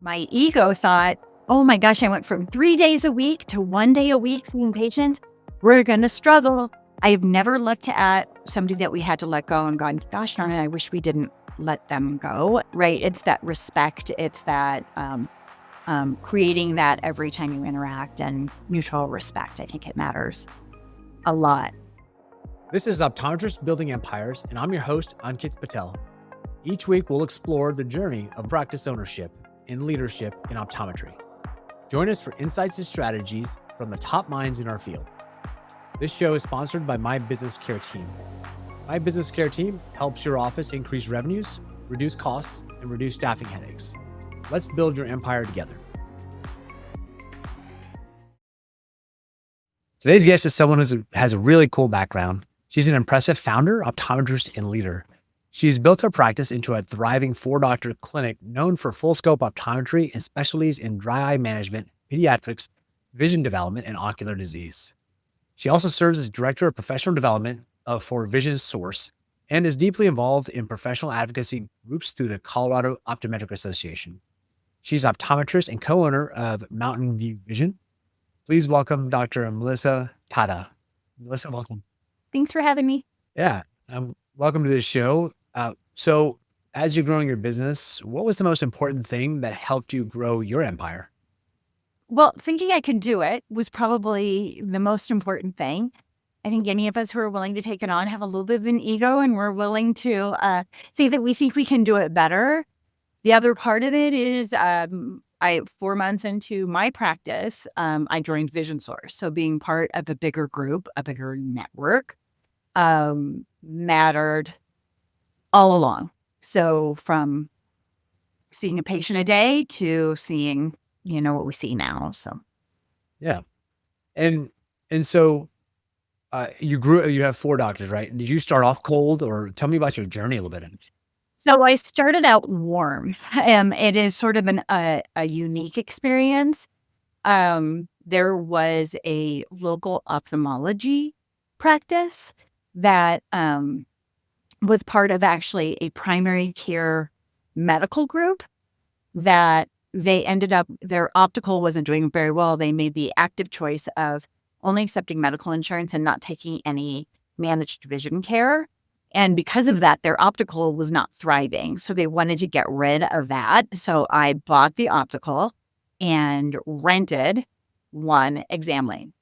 my ego thought, oh my gosh, I went from 3 days a week to 1 day a week seeing patients. We're going to struggle. I have never looked at somebody that we had to let go and gone, gosh darn it, I wish we didn't let them go, right? It's that respect. It's that creating that every time you interact and mutual respect. I think it matters a lot. This is Optometrists Building Empires, and I'm your host, Ankit Patel. Each week, we'll explore the journey of practice ownership and leadership in optometry. Join us for insights and strategies from the top minds in our field. This show is sponsored by My Business Care Team. My Business Care Team helps your office increase revenues, reduce costs, and reduce staffing headaches. Let's build your empire together. Today's guest is someone who has a really cool background. She's an impressive founder, optometrist, and leader. She's built her practice into a thriving 4-doctor clinic known for full-scope optometry and specialties in dry eye management, pediatrics, vision development, and ocular disease. She also serves as director of professional development for Vision Source and is deeply involved in professional advocacy groups through the Colorado Optometric Association. She's an optometrist and co-owner of Mountain View Vision. Please welcome Dr. Melissa Tada. Melissa, welcome. Thanks for having me. Yeah, welcome to this show. So as you're growing your business, what was the most important thing that helped you grow your empire? Well, thinking I could do it was probably the most important thing. I think any of us who are willing to take it on have a little bit of an ego, and we're willing to say that we think we can do it better. The other part of it is 4 months into my practice, I joined Vision Source. So being part of a bigger group, a bigger network, mattered all along. So from seeing a patient a day to seeing, what we see now. So Yeah. And so you have 4 doctors, right? Did you start off cold, or tell me about your journey a little bit? So I started out warm. It is sort of a unique experience. There was a local ophthalmology practice that was part of actually a primary care medical group that they ended up, their optical wasn't doing very well. They made the active choice of only accepting medical insurance and not taking any managed vision care. And because of that, their optical was not thriving. So they wanted to get rid of that. So I bought the optical and rented one exam lane.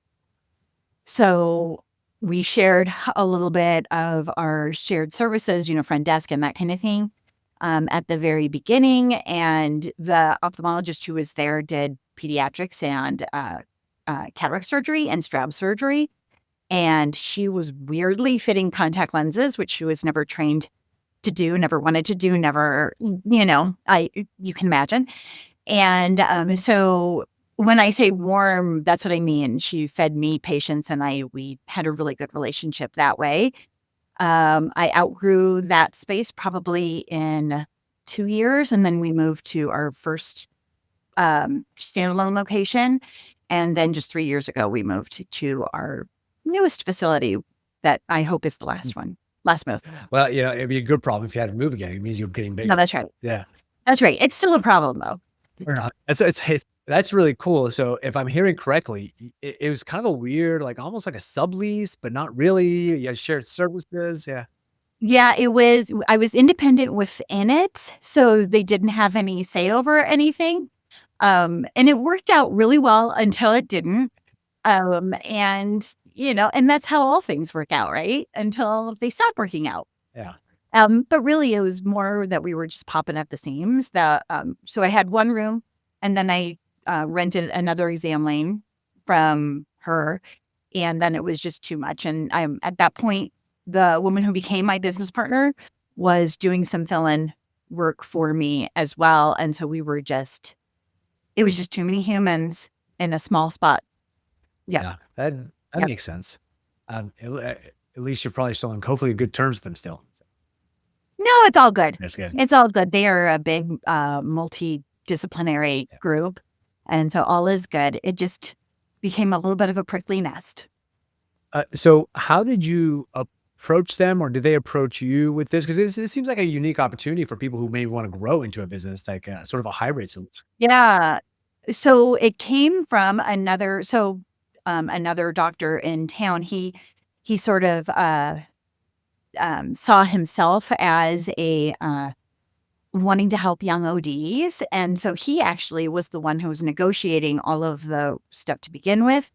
So we shared a little bit of our shared services, front desk and that kind of thing at the very beginning. And the ophthalmologist who was there did pediatrics and cataract surgery and strab surgery. And she was weirdly fitting contact lenses, which she was never trained to do, never wanted to do, never, you can imagine. And so when I say warm, that's what I mean. She fed me patients and we had a really good relationship that way. I outgrew that space probably in 2 years. And then we moved to our first standalone location. And then just 3 years ago, we moved to our newest facility that I hope is the last move. Well, it'd be a good problem if you had to move again. It means you're getting bigger. No, that's right. Yeah. That's right. It's still a problem though. Or not. That's really cool. So if I'm hearing correctly, it was kind of a weird, like almost like a sublease, but not really. You had shared services. Yeah. Yeah, I was independent within it. So they didn't have any say over anything. And it worked out really well until it didn't. And that's how all things work out, right? Until they stop working out. Yeah. But really it was more that we were just popping at the seams. So I had one room and then I rented another exam lane from her. And then it was just too much. And at that point, the woman who became my business partner was doing some fill-in work for me as well. And so it was just too many humans in a small spot. Yeah. That makes sense. At least you're probably still on hopefully good terms with them still. No, it's all good. That's good. It's all good. They are a big multidisciplinary group. And so all is good. It just became a little bit of a prickly nest. So how did you approach them, or did they approach you with this? Because it seems like a unique opportunity for people who maybe want to grow into a business, like sort of a hybrid solution. Yeah. So it came from another doctor in town. He sort of saw himself as a wanting to help young ODs, and so he actually was the one who was negotiating all of the stuff to begin with,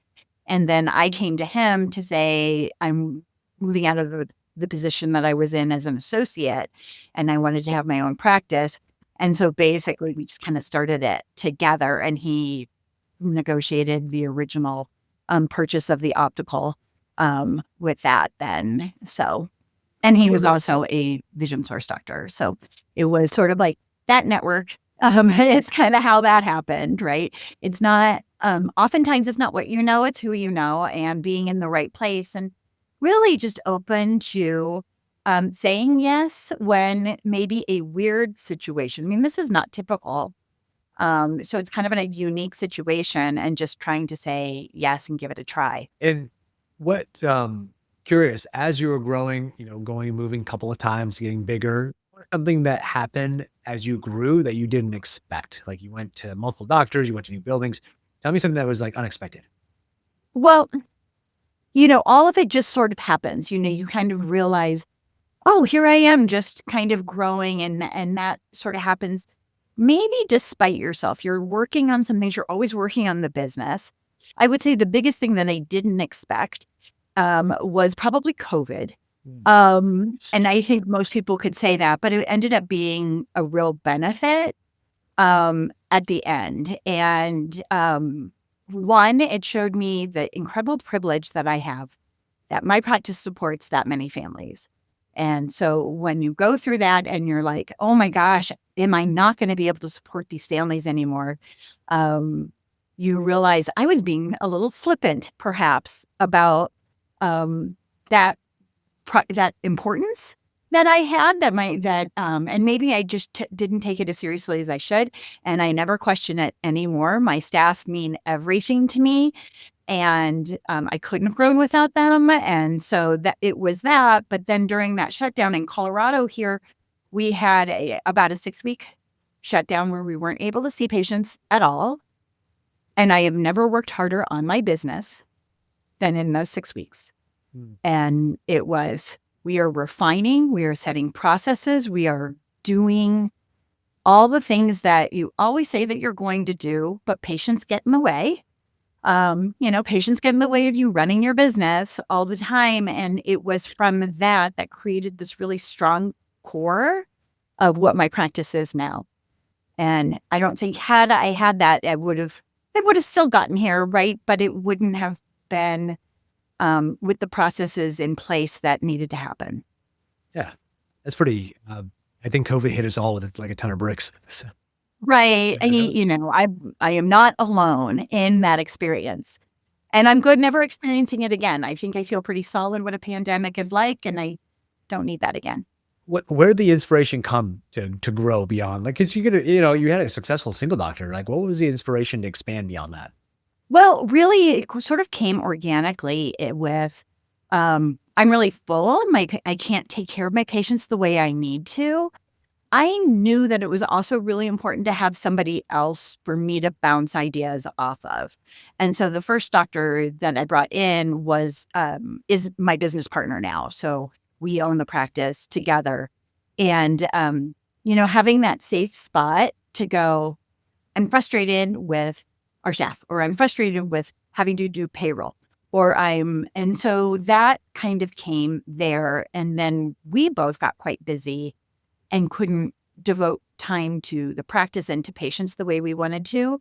and then I came to him to say, "I'm moving out of the position that I was in as an associate, and I wanted to have my own practice." And so basically, we just kinda started it together, and he negotiated the original, purchase of the optical, with that then, so and he was also a vision source doctor, so it was sort of like that network, it's kinda how that happened, right? It's not, oftentimes it's not what you know, it's who you know, and being in the right place and really just open to, saying yes when maybe a weird situation I mean, this is not typical, so it's kind of in a unique situation and just trying to say yes and give it a try. And what, curious, as you were growing, going and moving a couple of times, getting bigger, what something that happened as you grew that you didn't expect? Like you went to multiple doctors, you went to new buildings. Tell me something that was like unexpected. Well, all of it just sort of happens, you kind of realize, "Oh, here I am just kind of growing," and that sort of happens maybe despite yourself. You're working on some things, you're always working on the business. I would say the biggest thing that I didn't expect, was probably COVID. Mm. And I think most people could say that, but it ended up being a real benefit, at the end. And, one, it showed me the incredible privilege that I have that my practice supports that many families. And so when you go through that and you're like, "Oh my gosh, am I not gonna be able to support these families anymore?" Um, you realize I was being a little flippant perhaps about, um, that that importance that I had and maybe I just didn't take it as seriously as I should, and I never question it anymore. My staff mean everything to me, and, I couldn't have grown without them, and so that it was that, but then during that shutdown in Colorado here, we had about a 6-week shutdown where we weren't able to see patients at all, and I have never worked harder on my business than in those 6 weeks, Mm. and it was, we are refining, we are setting processes, we are doing all the things that you always say that you're going to do, but patients get in the way. Patients get in the way of you running your business all the time. And it was from that created this really strong core of what my practice is now. And I don't think had I had that, it would have still gotten here, right? But it wouldn't have been with the processes in place that needed to happen. Yeah, that's pretty. I think COVID hit us all with like a ton of bricks. So, Right. I am not alone in that experience. And I'm good never experiencing it again. I think I feel pretty solid what a pandemic is like, and I don't need that again. where did the inspiration come to grow beyond? Like, because you had a successful single doctor. Like, what was the inspiration to expand beyond that? Well, really, it sort of came organically with, I'm really full. I can't take care of my patients the way I need to. I knew that it was also really important to have somebody else for me to bounce ideas off of. And so the first doctor that I brought in is my business partner now. So we own the practice together. And having that safe spot to go, I'm frustrated with our staff, or I'm frustrated with having to do payroll, and so that kind of came there. And then we both got quite busy and couldn't devote time to the practice and to patients the way we wanted to.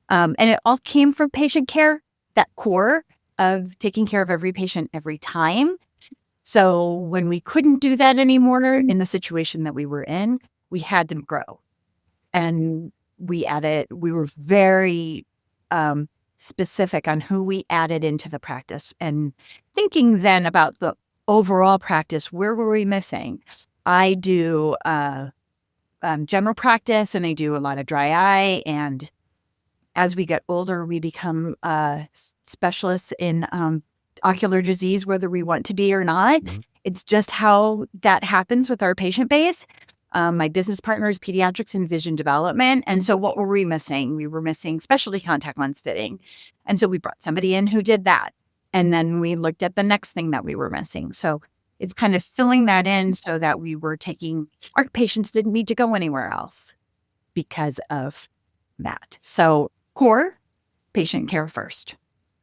And it all came from patient care, that core of taking care of every patient every time. So when we couldn't do that anymore in the situation that we were in, we had to grow. And we were very specific on who we added into the practice and thinking then about the overall practice, where were we missing? I do general practice and I do a lot of dry eye. And as we get older, we become specialists in ocular disease, whether we want to be or not. Mhm. It's just how that happens with our patient base. My business partner is pediatrics and vision development. And so what were we missing? We were missing specialty contact lens fitting. And so we brought somebody in who did that. And then we looked at the next thing that we were missing. So it's kind of filling that in so that we were taking our patients didn't need to go anywhere else because of that. So core patient care first.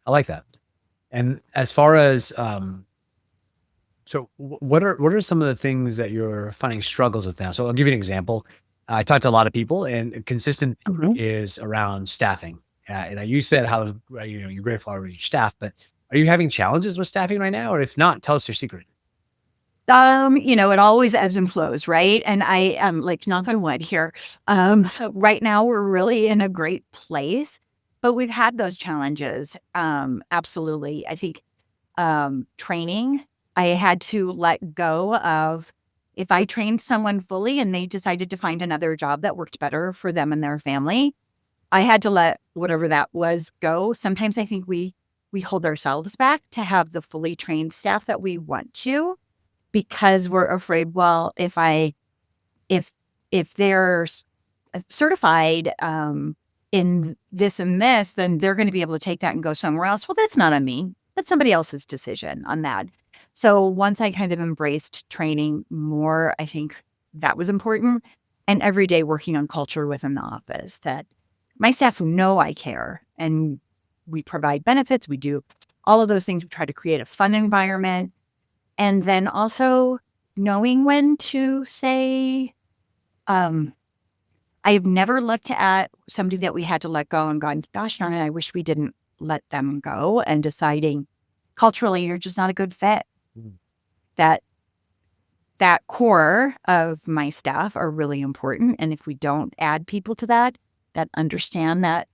I like that. And as far as what are some of the things that you're finding struggles with now? So I'll give you an example. I talked to a lot of people, and consistent Mhm. is around staffing. And you said how you're grateful for your staff, but are you having challenges with staffing right now? Or if not, tell us your secret. It always ebbs and flows, right? And I am like knock on wood here. Right now we're really in a great place, but we've had those challenges. Absolutely. I think training, I had to let go of if I trained someone fully and they decided to find another job that worked better for them and their family, I had to let whatever that was go. Sometimes I think we hold ourselves back to have the fully trained staff that we want to because we're afraid, well, if if they're certified in this and this, then they're going to be able to take that and go somewhere else. Well, that's not on me. That's somebody else's decision on that. So once I kind of embraced training more, I think that was important. And every day working on culture within the office that my staff know I care and we provide benefits. We do all of those things. We try to create a fun environment. And then also knowing when to say, um, I've never looked at somebody that we had to let go and gone, gosh darn it, I wish we didn't let them go, and deciding culturally you're just not a good fit. Mm. That that core of my staff are really important. And if we don't add people to that understand that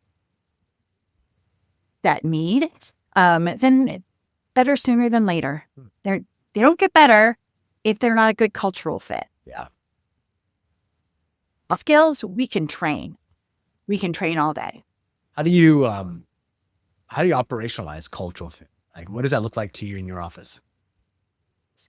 need, then better sooner than later. Mm. They don't get better if they're not a good cultural fit. Yeah. Skills, we can train. We can train all day. How do you operationalize cultural fit? Like, what does that look like to you in your office?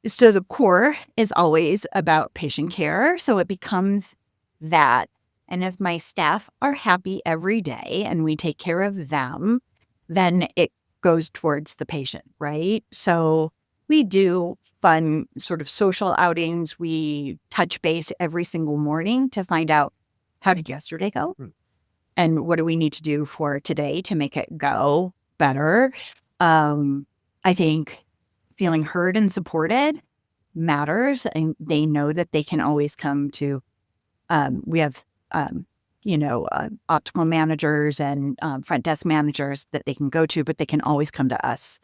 So the core is always about patient care. So it becomes that. And if my staff are happy every day and we take care of them, then it goes towards the patient, right? So we do fun sort of social outings. We touch base every single morning to find out how did yesterday go? Mm. And what do we need to do for today to make it go better? I think feeling heard and supported matters, and they know that they can always come to. We have, optical managers and front desk managers that they can go to, but they can always come to us.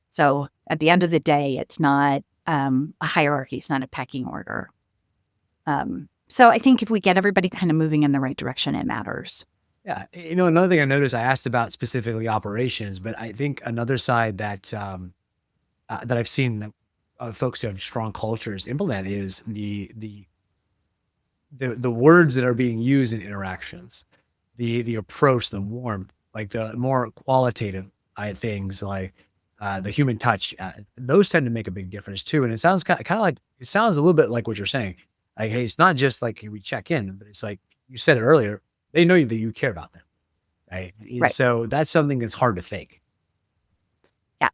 So at the end of the day, it's not a hierarchy; it's not a pecking order. So I think if we get everybody kind of moving in the right direction, it matters. Yeah. Another thing I noticed, I asked about specifically operations, but I think another side that I've seen that folks who have strong cultures implement is the words that are being used in interactions, the approach, the warmth, like the more qualitative things, like the human touch. Those tend to make a big difference too. And it sounds kind of like it sounds a little bit like what you're saying. Like, hey, it's not just like we check in, but it's like you said it earlier. They know that you care about them, right? And Right. so that's something that's hard to fake. Yeah.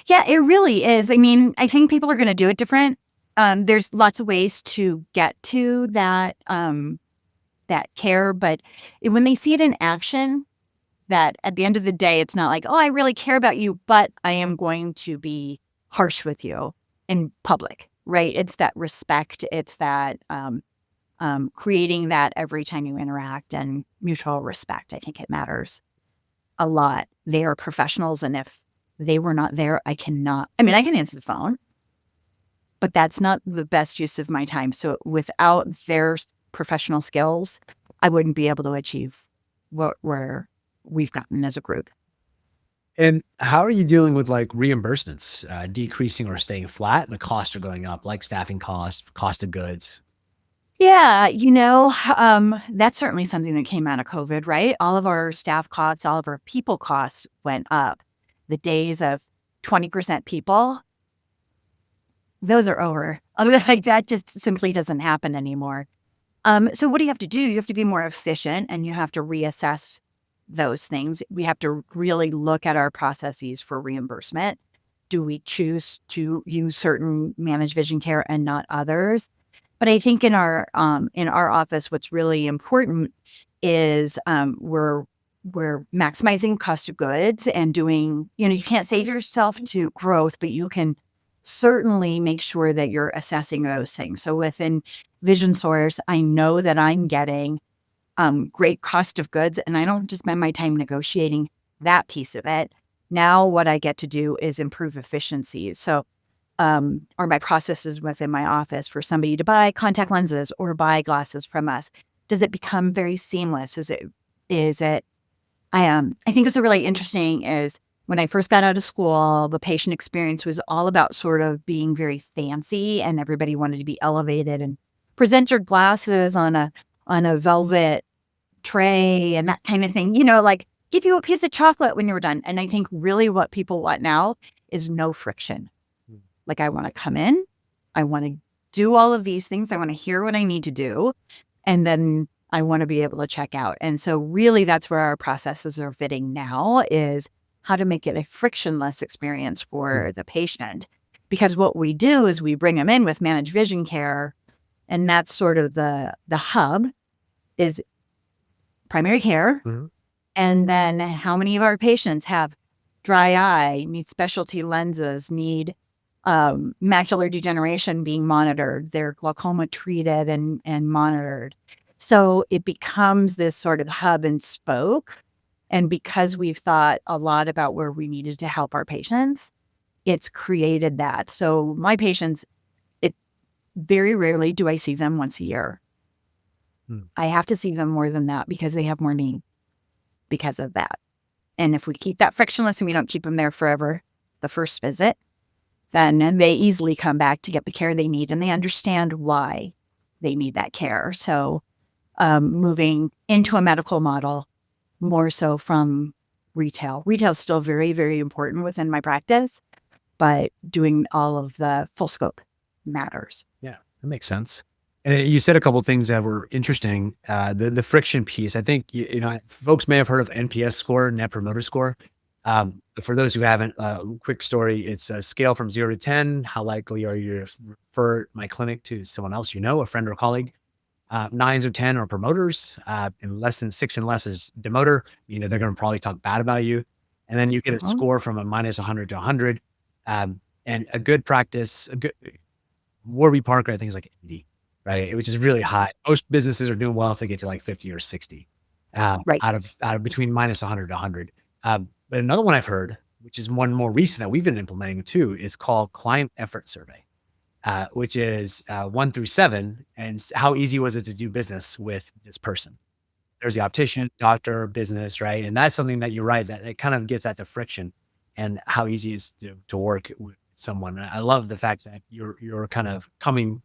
Yeah, it really is. I mean, I think people are going to do it different. There's lots of ways to get to that care, but when they see it in action, that at the end of the day, it's not like, oh, I really care about you, but I am going to be harsh with you in public, right? It's that respect. It's that creating that every time you interact and mutual respect. I think it matters a lot. They are professionals, and if they were not there, I cannot. I mean, I can answer the phone, but that's not the best use of my time. So without their professional skills, I wouldn't be able to achieve what where we've gotten as a group. And how are you dealing with like reimbursements, decreasing or staying flat, and the costs are going up, like staffing costs, cost of goods? Yeah, that's certainly something that came out of COVID, right? All of our staff costs, all of our people costs went up. The days of, "Oh, I really care about you, but I am going to be harsh with you," and public, right? It's that respect. It's that creating that every time you interact and mutual respect. I think it matters a lot. They are professionals, and if they were not there, I cannot. I mean, I can answer the phone, but that's not the best use of my time. So without their professional skills, I wouldn't be able to achieve what where we've gotten as a group. And how are you dealing with like reimbursements, decreasing or staying flat, and the costs are going up, like staffing costs, cost of goods? 20% people, those are over. Like that just simply doesn't happen anymore. So what do you have to do? You have to be more efficient and you have to reassess those things. We have to really look at our processes for reimbursement. Do we choose to use certain managed vision care and not others? But I think in our office, what's really important is we're maximizing cost of goods and doing, you can't save yourself to growth, but you can certainly make sure that you're assessing those things. So within Vision Source, I know that I'm getting great cost of goods, and I don't just spend my time negotiating that piece of it. Now, what I get to do is improve efficiencies. So, are my processes within my office for somebody to buy contact lenses or buy glasses from us? Does it become very seamless? Is it I think what's really interesting is when I first got out of school, the patient experience was all about sort of being very fancy, and everybody wanted to be elevated and present your glasses on a velvet tray and that kind of thing. Like give you a piece of chocolate when you were done. And I think really what people want now is no friction. Mm. Like I want to come in, I want to do all of these things, I want to hear what I need to do, and then I want to be able to check out. And so really that's where our processes are fitting now, is how to make it a frictionless experience for the patient. Because what we do is we bring them in with managed vision care, and that's sort of the hub is primary care. Mhm. And then how many of our patients have dry eye, need specialty lenses, need macular degeneration being monitored, their glaucoma treated and monitored. So it becomes this sort of hub and spoke. And because we've thought a lot about where we needed to help our patients, it's created that. So my patients, it very rarely do I see them once a year. Mm. I have to see them more than that because they have more need because of that. And if we keep that frictionless and we don't keep them there forever, the first visit, then they easily come back to get the care they need, and they understand why they need that care. So moving into a medical model more so from retail. Retail is still very, very important within my practice, but doing all of the full scope matters. Yeah, that makes sense. And you said a couple of things that were interesting. The friction piece. I think folks may have heard of NPS score, Net Promoter Score. For those who haven't, quick story. It's a scale from 0 to 10. How likely are you to refer my clinic to someone else a friend or colleague? 9s or 10 are promoters, and less than 6 and less is demoter. They're going to probably talk bad about you. And then you get a Mhm. score from a minus 100 to 100. And a good practice, Warby Parker, I think is like 80, right? Which is really high. Most businesses are doing well if they get to like 50 or 60, Right. out of between minus 100 to 100. But another one I've heard, which is one more recent that we've been implementing too, is called Client Effort Survey, which is 1 through 7, and how easy was it to do business with this person? There's the optician, doctor, business, right? And that's something that you're right, that it kind of gets at the friction and how easy it is to work with someone. And I love the fact that you're kind of coming.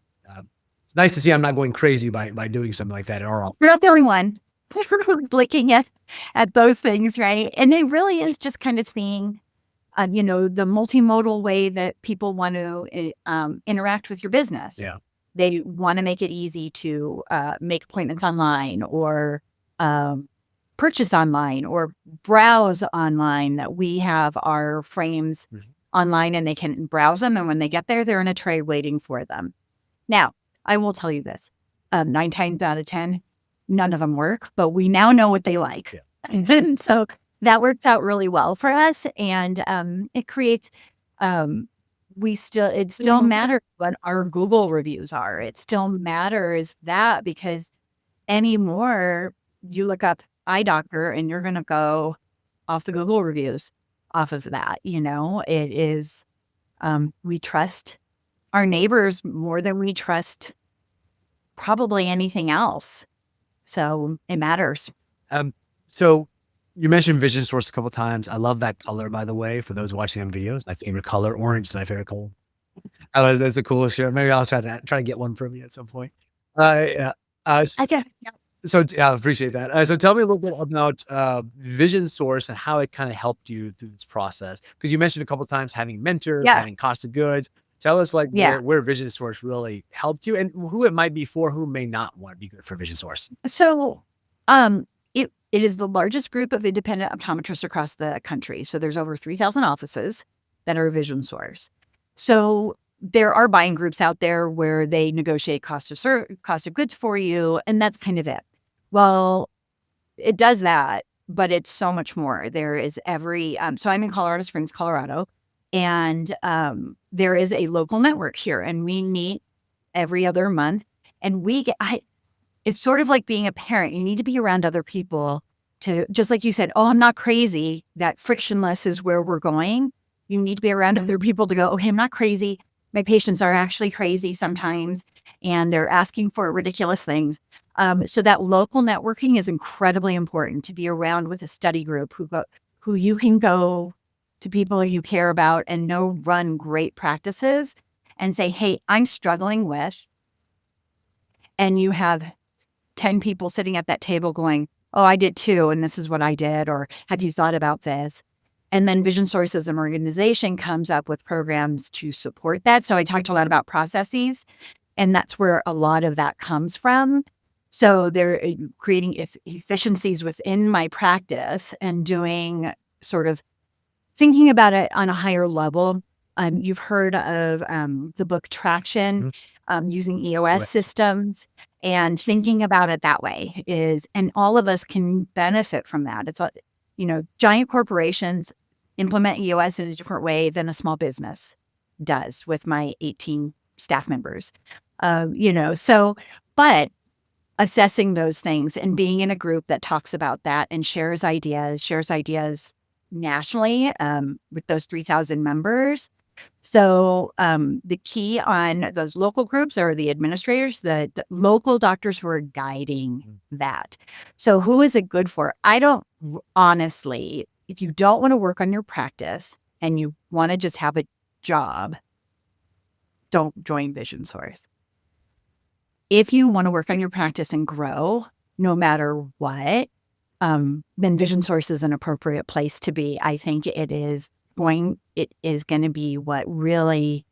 It's nice to see I'm not going crazy by doing something like that at all. You're not the only one. We're looking at both things, right? And it really is just kind of seeing, the multimodal way that people want to interact with your business. Yeah. They want to make it easy to make appointments online or purchase online or browse online. That we have our frames Mhm. online and they can browse them. And when they get there, they're in a tray waiting for them. Now, I will tell you this, 9 times out of 10, none of them work, but we now know what they like. Yeah. And so that works out really well for us. And it creates, it still matters what our Google reviews are. It still matters that because anymore, you look up eye doctor and you're going to go off the Google reviews off of that. It is, we trust our neighbors more than we trust probably anything else. So it matters. Um, so you mentioned Vision Source a couple times. I love that color, by the way, for those watching on videos. My favorite color, orange is my favorite color. That's a cool shirt. Maybe I'll try to get one from you at some point. Yeah. I get, yeah. So yeah, I appreciate that. So tell me a little bit about Vision Source and how it kind of helped you through this process. Because you mentioned a couple of times having mentors, Yeah. having cost of goods. Tell us like Yeah. where Vision Source really helped you and who it might be for, who may not want to be good for Vision Source. So, it is the largest group of independent optometrists across the country. So there's over 3,000 offices that are Vision Source. So there are buying groups out there where they negotiate cost of goods for you, and that's kind of it. Well, it does that, but it's so much more. There is so I'm in Colorado Springs, Colorado, and there is a local network here, and we meet every other month, and it's sort of like being a parent. You need to be around other people to, just like you said, oh, I'm not crazy. That frictionless is where we're going. You need to be around other people to go, okay, I'm not crazy. My patients are actually crazy sometimes, and they're asking for ridiculous things. So that local networking is incredibly important, to be around with a study group who you can go to, people you care about and know run great practices, and say, hey, I'm struggling with, and you have 10 people sitting at that table going, oh, I did too, and this is what I did, or have you thought about this? And then Vision Source as an organization comes up with programs to support that. So I talked a lot about processes, and that's where a lot of that comes from. So they're creating efficiencies within my practice and doing sort of thinking about it on a higher level. You've heard of the book Traction, Mhm. using EOS US. systems, and thinking about it that way and all of us can benefit from that. Giant corporations implement EOS in a different way than a small business does with my 18 staff members. But assessing those things and being in a group that talks about that and shares ideas nationally, with those 3,000 members. So the key on those local groups are the administrators, the local doctors who are guiding Mm. that. So who is it good for? I don't honestly, if you don't want to work on your practice and you want to just have a job, don't join Vision Source. If you want to work on your practice and grow, no matter what, then Vision Source is an appropriate place to be. I think it is going to be what really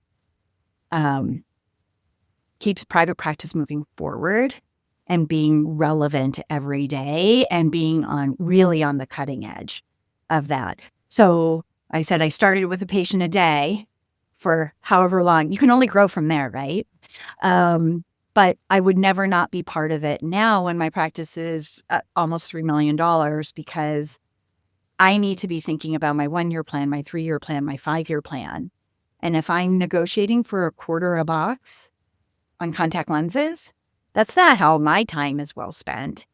um, keeps private practice moving forward and being relevant every day and being really on the cutting edge of that. So I said I started with a patient a day for however long. You can only grow from there, right? But I would never not be part of it now when my practice is almost $3 million, because I need to be thinking about my 1-year plan, my 3-year plan, my 5-year plan. And if I'm negotiating for a quarter a box on contact lenses, that's not how my time is well spent.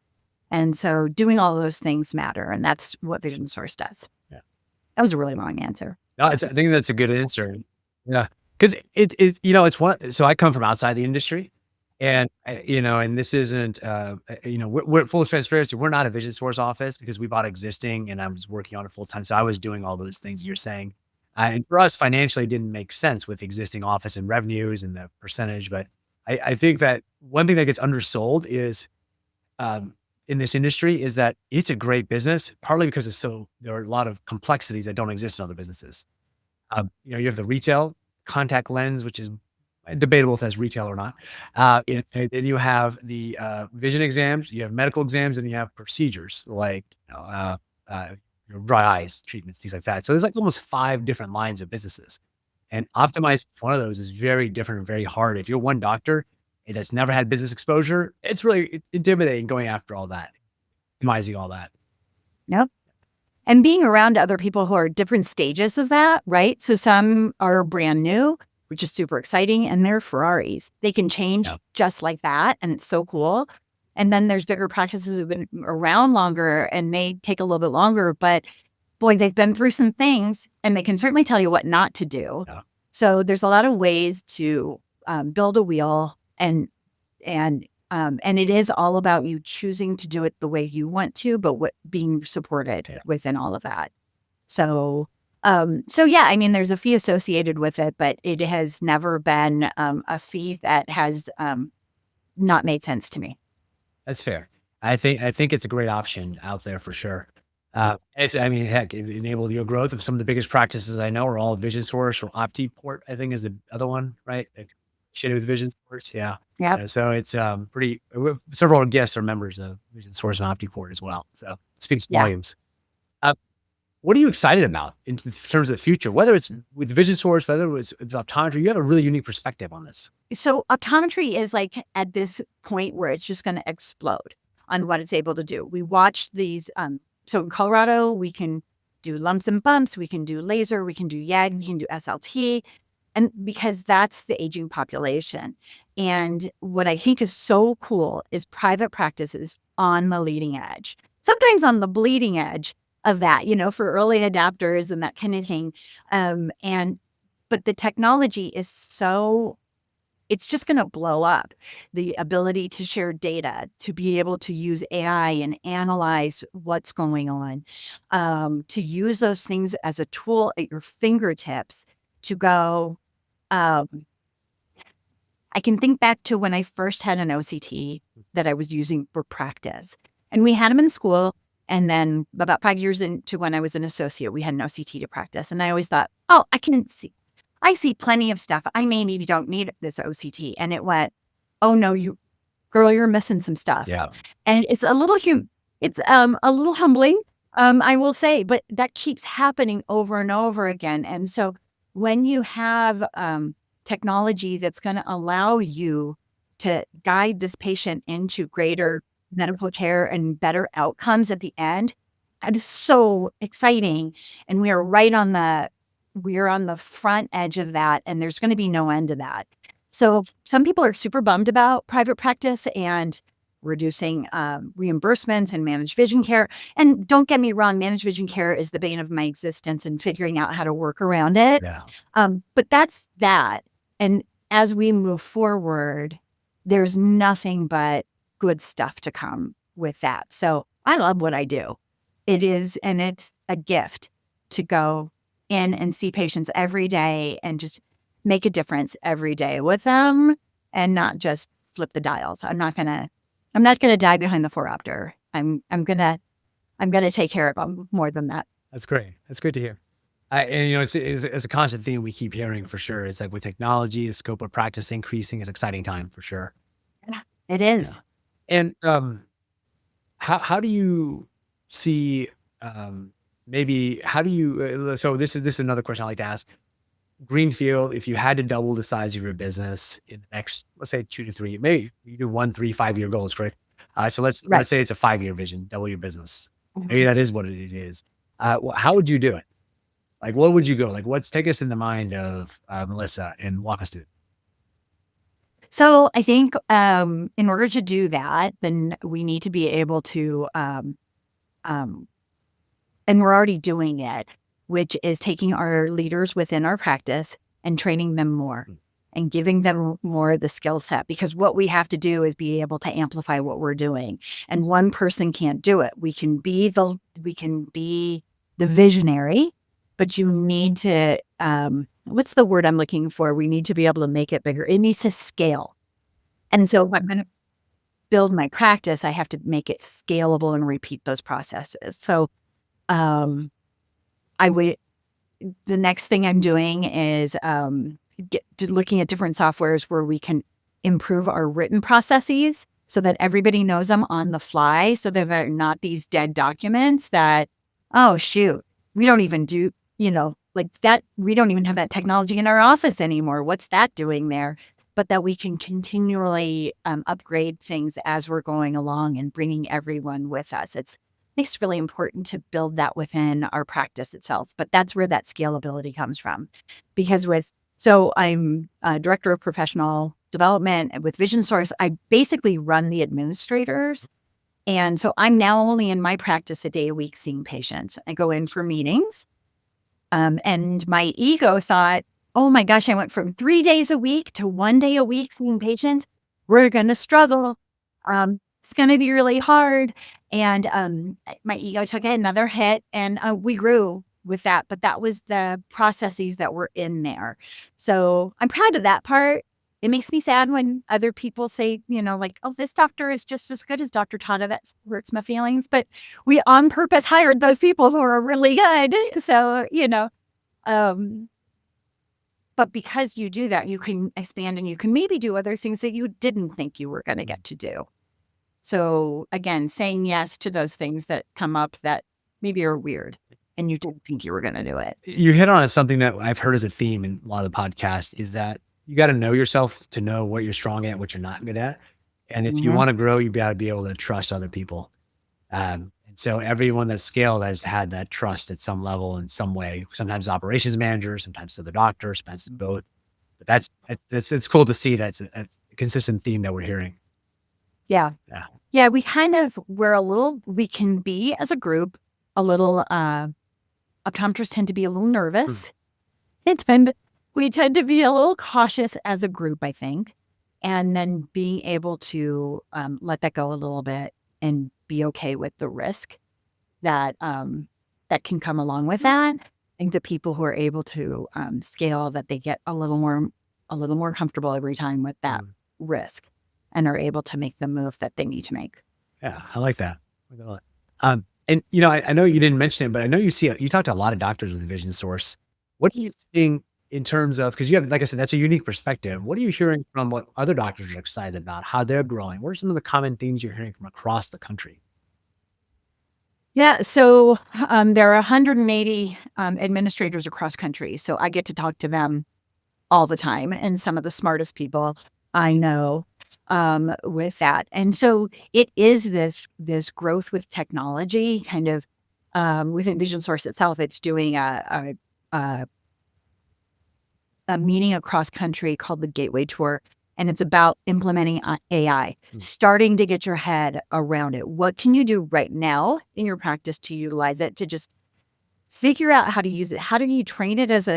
And so doing all those things matter. And that's what Vision Source does. Yeah. That was a really long answer. No, I think that's a good answer. Yeah. Because it's one. So I come from outside the industry, and and this isn't, we're full transparency. We're not a Vision Source office because we bought existing, and I was working on it full time. So I was doing all those things you're saying, and for us financially, it didn't make sense with existing office and revenues and the percentage. But I think that one thing that gets undersold is um, in this industry is that it's a great business, partly because there are a lot of complexities that don't exist in other businesses. You have the retail contact lens, which is debatable if that's retail or not. And then you have the vision exams, you have medical exams, and you have procedures like uh, dry eyes treatments, things like that. So there's like almost 5 different lines of businesses, and optimize one of those is very different and very hard. If you're one doctor and that's never had business exposure, it's really intimidating going after all that, optimizing all that. Yep. And being around other people who are at different stages of that, right? So some are brand new, which is super exciting, and they're Ferraris. They can change Yeah. just like that, and it's so cool. And then there's bigger practices who've been around longer and may take a little bit longer, but boy, they've been through some things, and they can certainly tell you what not to do. Yeah. So there's a lot of ways to build a wheel, and it is all about you choosing to do it the way you want to, but being supported Yeah. within all of that. So yeah, I mean, there's a fee associated with it, but it has never been a fee that has not made sense to me. That's fair. I think it's a great option out there for sure. I mean, heck, it enabled your growth of some of the biggest practices I know are all Vision Source or OptiPort, I think is the other one, right? Like, shit with Vision Source, yeah. Yep. So it's pretty. Several guests are members of Vision Source and OptiPort as well. So it speaks Yeah. volumes. Uh, what are you excited about in terms of the future? Whether it's with Vision Source, whether it was with optometry, you have a really unique perspective on this. So optometry is like at this point where it's just going to explode on what it's able to do. We watched these. So in Colorado, we can do lumps and bumps, we can do laser, we can do YAG, we can do SLT, and because that's the aging population. And what I think is so cool is private practice is on the leading edge, sometimes on the bleeding edge of that, for early adapters and that kind of thing. And but the technology is so it's just going to blow up. The ability to share data, to be able to use AI and analyze what's going on, to use those things as a tool at your fingertips to go. Um, I can think back to when I first had an OCT that I was using for practice, and we had them in school. And then about 5 years into when I was an associate, we had an OCT to practice. And I always thought, oh, I see plenty of stuff. I maybe don't need this OCT. And it went, oh no, girl, you're missing some stuff. Yeah. And it's it's a little humbling, I will say, but that keeps happening over and over again. And so when you have technology that's going to allow you to guide this patient into greater medical care and better outcomes at the end, that is so exciting. And we're on the front edge of that, and there's going to be no end to that. So some people are super bummed about private practice and reducing reimbursements and managed vision care. And don't get me wrong, managed vision care is the bane of my existence and figuring out how to work around it. Yeah. But that's that. And as we move forward, there's nothing but good stuff to come with that. So I love what I do. It's a gift to go in and see patients every day and just make a difference every day with them and not just flip the dials. I'm not gonna die behind the phoropter. I'm gonna take care of them more than that. That's great. That's great to hear. And it's a constant theme we keep hearing for sure. It's like with technology, the scope of practice increasing, it's an exciting time for sure. Yeah, it is. And how do you see maybe how do you so this is another question I like to ask. Greenfield, if you had to double the size of your business in the next, let's say 2 to 3, maybe you do 1, 3, 5 year goals, correct? So let's Right. say it's a 5 year vision, double your business. Maybe Mhm. that is what it is. How would you do it? Like, what would you go? Like, take us in the mind of Melissa and walk us through it. So I think in order to do that, then we need to be able to um, and we're already doing it, which is taking our leaders within our practice and training them more and giving them more of the skill set, because what we have to do is be able to amplify what we're doing. And one person can't do it. We can be the visionary, but you need to, what's the word I'm looking for? We need to be able to make it bigger. It needs to scale. And so if I'm going to build my practice, I have to make it scalable and repeat those processes. So the next thing I'm doing is looking at different softwares where we can improve our written processes so that everybody knows them on the fly, so that they're not these dead documents that, oh, shoot, we don't even do, like that. We don't even have that technology in our office anymore. What's that doing there? But that we can continually upgrade things as we're going along and bringing everyone with us. It's really important to build that within our practice itself. But that's where that scalability comes from. Because so I'm a director of professional development with Vision Source. I basically run the administrators. And so I'm now only in my practice a day a week seeing patients. I go in for meetings. And my ego thought, oh my gosh, I went from 3 days a week to 1 day a week seeing patients. We're going to struggle. It's going to be really hard. And my ego took another hit, and we grew with that. But that was the processes that were in there. So I'm proud of that part. it makes me sad when other people say, like, oh, this doctor is just as good as Dr. Tada. That hurts my feelings. But we on purpose hired those people who are really good. So, um, but because you do that, you can expand and you can maybe do other things that you didn't think you were going to get to do. So again, saying yes to those things that come up that maybe are weird and you didn't think you were going to do it. You hit on something that I've heard as a theme in a lot of the podcasts is that you got to know yourself to know what you're strong at, what you're not good at. And if you Mhm. want to grow, you got to be able to trust other people. And so everyone that's scaled has had that trust at some level in some way. Sometimes operations managers, sometimes to the doctor, sometimes to both. But it's cool to see that's a consistent theme that we're hearing. Yeah. Yeah. Yeah. We can be as a group a little, optometrists tend to be a little Mm. nervous. It's been, we tend to be a little cautious as a group, I think. And then being able to let that go a little bit and be okay with the risk that that can come along with that. I think the people who are able to scale that they get a little more comfortable every time with that Mm. risk and are able to make the move that they need to make. Yeah, I like that. I like that a lot. And I know you didn't mention it, but I know you talk to a lot of doctors with Vision Source. What are you seeing in terms of, because you have, like I said, that's a unique perspective. What are you hearing from what other doctors are excited about, how they're growing? What are some of the common themes you're hearing from across the country? Yeah, so there are 180 administrators across country, so I get to talk to them all the time, and some of the smartest people I know with that. And so it is this growth with technology, kind of within Vision Source itself. It's doing a a meeting across country called the Gateway Tour, and it's about implementing AI, Mm. starting to get your head around it. What can you do right now in your practice to utilize it to just figure out how to use it? How do you train it as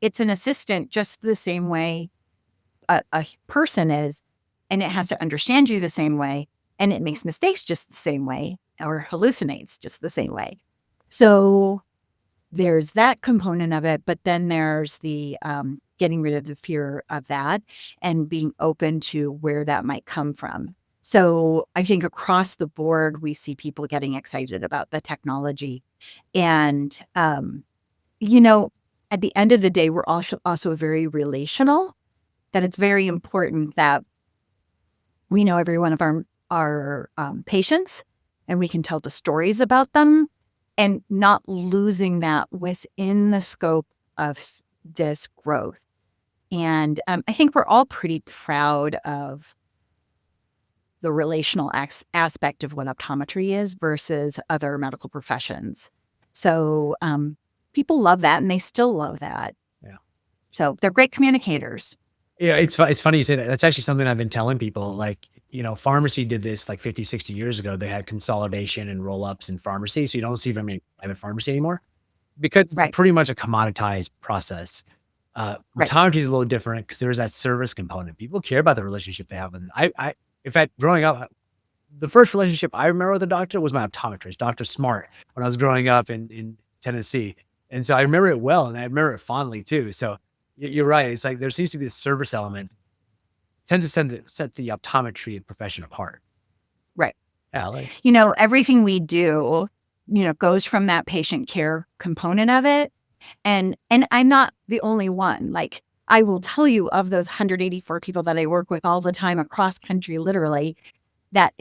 it's an assistant just the same way a person is, and it has to understand you the same way, and it makes mistakes just the same way or hallucinates just the same way. So there's that component of it, but then there's the getting rid of the fear of that and being open to where that might come from. So I think across the board, we see people getting excited about the technology. And, you know, at the end of the day, we're also very relational, that it's very important that we know every one of our patients and we can tell the stories about them and not losing that within the scope of this growth. And I think we're all pretty proud of the relational aspect of what optometry is versus other medical professions. So people love that and they still love that. Yeah. So they're great communicators. Yeah, it's funny you say that. That's actually something I've been telling people. Like, pharmacy did this like 50, 60 years ago. They had consolidation and roll-ups in pharmacy. So you don't see very many private pharmacy anymore because it's Right, pretty much a commoditized process. right. Optometry is a little different because there's that service component. People care about the relationship they have with it. In fact, growing up, the first relationship I remember with a doctor was my optometrist, Dr. Smart, when I was growing up in Tennessee. And so I remember it well, and I remember it fondly too. So you're right. It's like there seems to be this service element tends to set the optometry profession apart. Right. Yeah, like Everything we do, goes from that patient care component of it. And I'm not the only one. Like, I will tell you, of those 184 people that I work with all the time across country, literally, that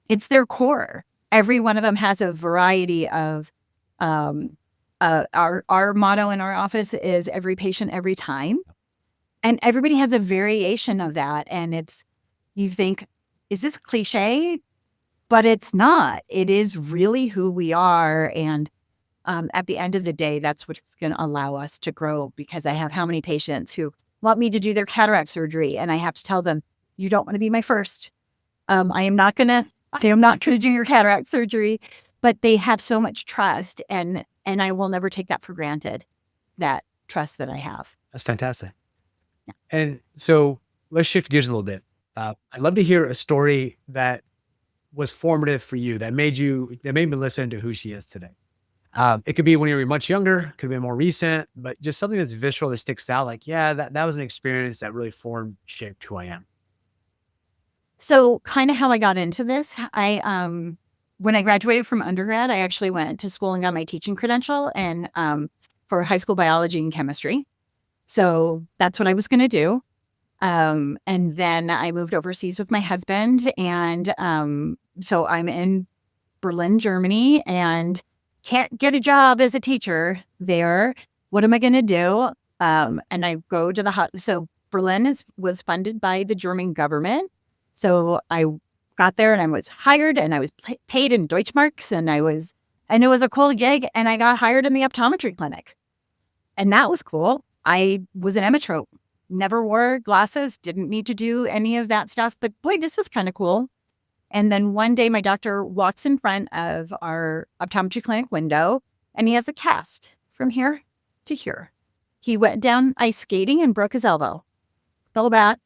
it's their core. Every one of them has a variety of um our motto in our office is every patient every time. And everybody has a variation of that. And you think, is this cliche? But it's not. It is really who we are, and, at the end of the day, that's what's gonna allow us to grow, because I have how many patients who want me to do their cataract surgery, and I have to tell them, "You don't wanna be my first. I am not gonna do your cataract surgery," but they have so much trust, and I will never take that for granted, that trust that I have. that's fantastic. And so let's shift gears a little bit. I'd love to hear a story that was formative for you that made Melissa into who she is today. It could be when you were much younger, could be more recent, but just something that's visceral that sticks out. Like, yeah, that was an experience that really formed, shaped who I am. So kind of how I got into this, when I graduated from undergrad, I actually went to school and got my teaching credential and for high school biology and chemistry. So that's what I was going to do. And then I moved overseas with my husband, and so I'm in Berlin, Germany, and can't get a job as a teacher there. What am I going to do? And I go to so Berlin was funded by the German government. So I got there and I was hired and I was paid in Deutschmarks and it was a cool gig and I got hired in the optometry clinic. And that was cool. I was an emmetrope, never wore glasses, didn't need to do any of that stuff. But boy, this was kind of cool. And then one day my doctor walks in front of our optometry clinic window and he has a cast from here to here. He went down ice skating and broke his elbow. Fell back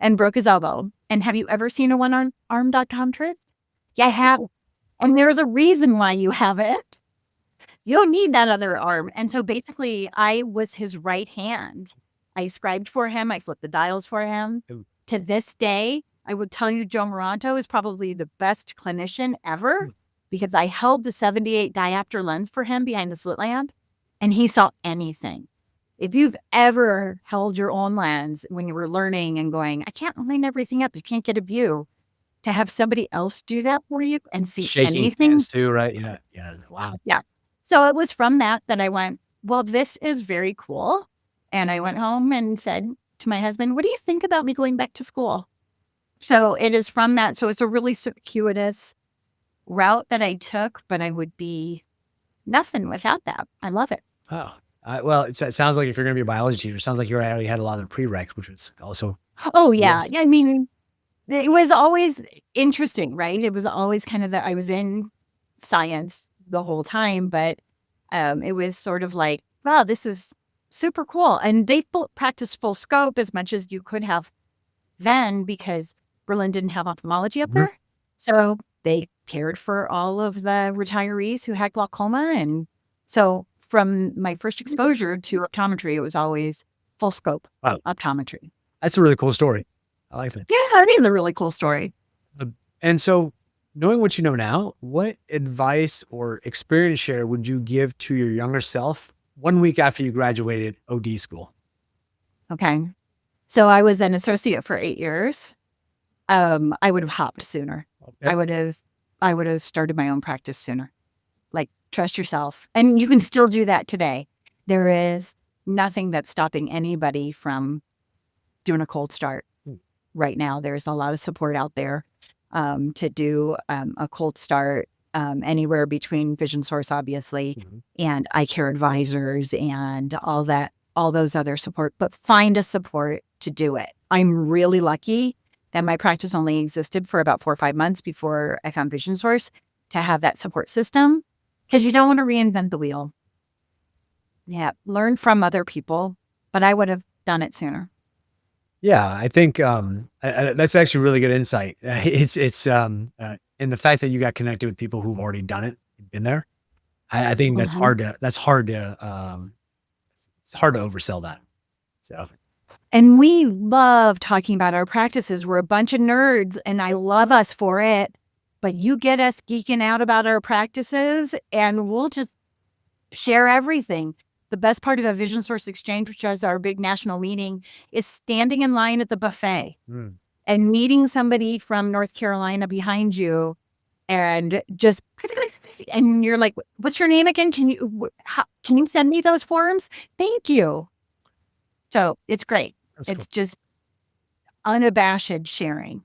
and broke his elbow. And have you ever seen a one-armed optometrist? Yeah, I have. And there's a reason why you have it. You don't need that other arm. And so basically, I was his right hand. I scribed for him. I flipped the dials for him. Ooh. To this day, I would tell you Joe Moranto is probably the best clinician ever because I held the 78 diopter lens for him behind the slit lamp and he saw anything. If you've ever held your own lens when you were learning and going, I can't line everything up, you can't get a view, to have somebody else do that for you and see Shaking anything. hands too, right? Yeah. Yeah. Wow. Yeah. So it was from that I went, well, this is very cool. And I went home and said to my husband, what do you think about me going back to school? So it is from that. So it's a really circuitous route that I took, but I would be nothing without that. I love it. Oh, well, it sounds like if you're going to be a biology teacher, it sounds like you already had a lot of the prereqs, which was also. Oh, yeah. Yeah. I mean, it was always interesting, right? It was always kind of that I was in science the whole time, but it was sort of like, wow, this is super cool. And they practiced full scope as much as you could have then because Berlin didn't have ophthalmology up there. So they cared for all of the retirees who had glaucoma. And so from my first exposure to optometry, it was always full scope optometry. That's a really cool story. I like that. Yeah, I mean, a really cool story. And so knowing what you know now, what advice or experience share would you give to your younger self 1 week after you graduated OD school? Okay. So I was an associate for 8 years. I would have hopped sooner. Okay. I would have started my own practice sooner. Like, trust yourself. And you can still do that today. There is nothing that's stopping anybody from doing a cold start right now. There's a lot of support out there to do a cold start anywhere between Vision Source, obviously, and eye care advisors and all those other support, but find a support to do it. I'm really lucky that my practice only existed for about 4 or 5 months before I found Vision Source to have that support system because you don't want to reinvent the wheel. Yeah, learn from other people, but I would have done it sooner. Yeah, I think that's actually really good insight. It's and the fact that you got connected with people who've already done it, been there. I think it's hard to oversell that. So, and we love talking about our practices. We're a bunch of nerds, and I love us for it. But you get us geeking out about our practices, and we'll just share everything. The best part of a Vision Source Exchange, which is our big national meeting, is standing in line at the buffet and meeting somebody from North Carolina behind you and just, and you're like, what's your name again? Can you send me those forms? Thank you. So it's great. It's cool. Just unabashed sharing.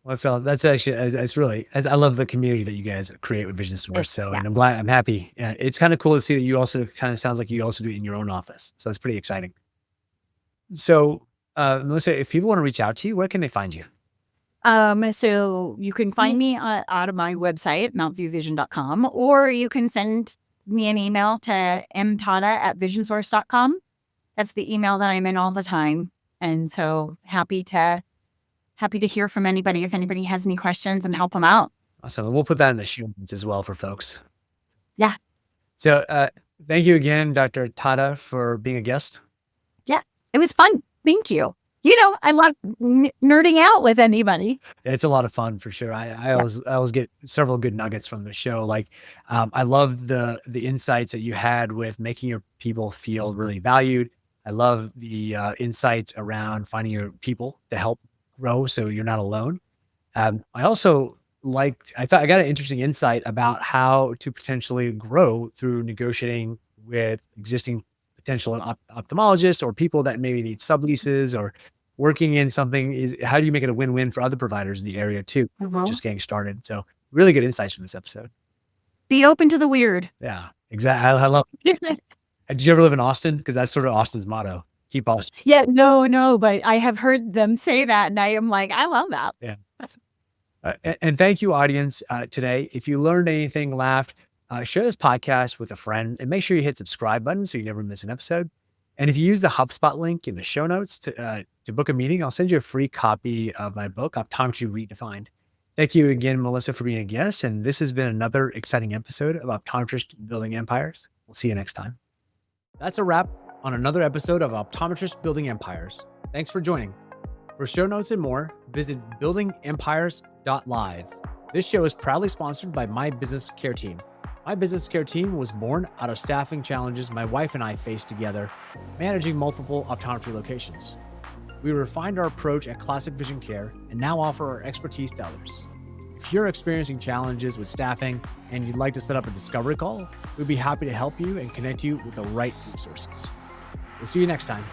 Well, that's actually, it's really, I love the community that you guys create with Vision Source. So, and I'm happy. Yeah, it's kind of cool to see that you also kind of sounds like you also do it in your own office. So that's pretty exciting. So, Melissa, if people want to reach out to you, where can they find you? So you can find me out of my website, mountviewvision.com, or you can send me an email to mtada@visionsource.com. That's the email that I'm in all the time. And so happy to hear from anybody if anybody has any questions and help them out. Awesome. We'll put that in the show notes as well for folks. Yeah. So thank you again, Dr. Tada, for being a guest. Yeah, it was fun. Thank you. I love nerding out with anybody. It's a lot of fun for sure. I Yeah. always get several good nuggets from the show. Like, I love the insights that you had with making your people feel really valued. I love the insights around finding your people to help grow, so you're not alone. I also I thought I got an interesting insight about how to potentially grow through negotiating with existing potential ophthalmologists or people that maybe need subleases or working in something. Is how do you make it a win-win for other providers in the area too, Mhm. just getting started? So really good insights from this episode. Be open to the weird. Yeah, exactly. I love. Did you ever live in Austin? Because that's sort of Austin's motto. Keep Austin. Yeah, no, but I have heard them say that, and I am like, I love that. Yeah. And thank you, audience, today. If you learned anything, laughed, share this podcast with a friend and make sure you hit subscribe button so you never miss an episode. And if you use the HubSpot link in the show notes to book a meeting, I'll send you a free copy of my book, Optometry Redefined. Thank you again, Melissa, for being a guest. And this has been another exciting episode of Optometrist Building Empires. We'll see you next time. That's a wrap on another episode of Optometrist Building Empires. Thanks for joining. For show notes and more, visit buildingempires.live. This show is proudly sponsored by My Business Care Team. My Business Care Team was born out of staffing challenges my wife and I faced together, managing multiple optometry locations. We refined our approach at Classic Vision Care and now offer our expertise to others. If you're experiencing challenges with staffing and you'd like to set up a discovery call, we'd be happy to help you and connect you with the right resources. We'll see you next time.